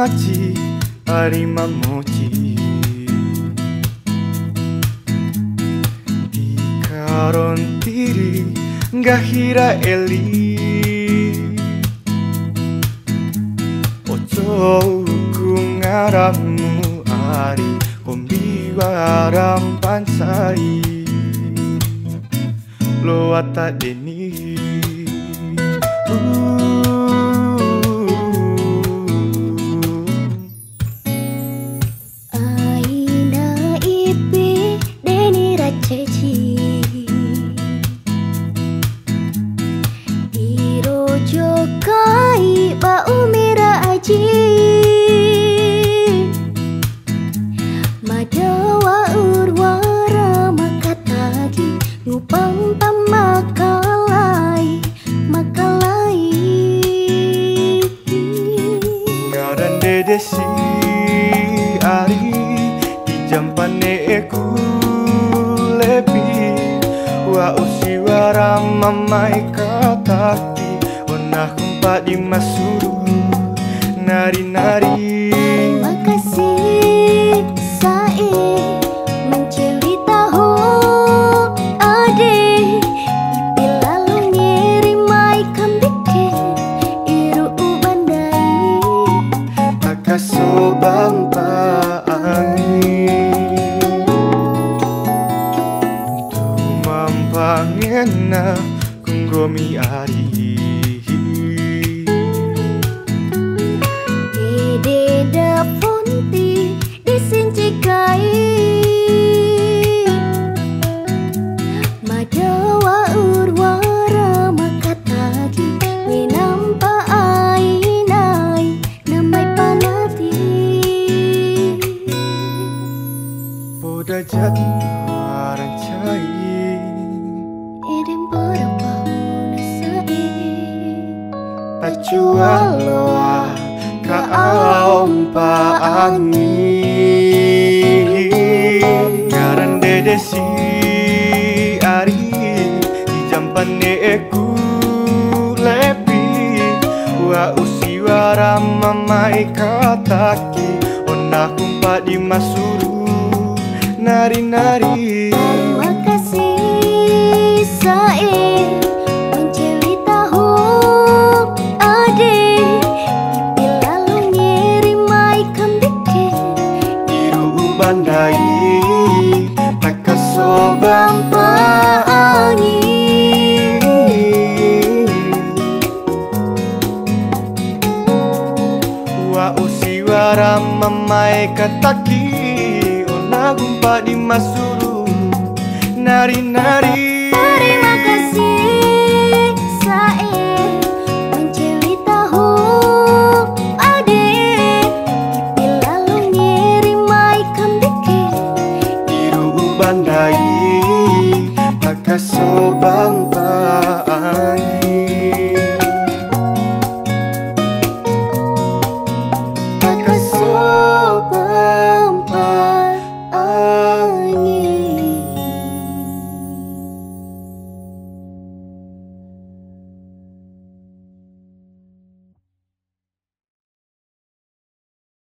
maci arima moci di karon tiri gahira eli ojo ku ngaramu ari kombi waram pansai lo ata deni aina ipi deni raceci irojo kai ba umira aji madawa urwara makatagi ngupang pamakalai makalai ngaran dedesi ari di jampane eku lebi wa usi waram mamai kataki onah kumpa di masuru nari-nari makasih sae mencuri tahu ade ipi lalu ngirimai kambike iru ubandai akasobang paangin tumampangena kung gomi ari Deda fonti disincikai madawa urwara makatagi winampa ainai namai panati poda jati rancai idem berapa nasai tacualoa kaom paangin ngaran dedesi ari di jampane eku lebi wa usi waram mamai kataki onah kumpa di masuru nari-nari makasih sae mencuri tahu ade ipi lalu ngirimai kambike iru bandai nakasobang paangin wa usi waram mamai kataki ona gumpa di masuru nari-nari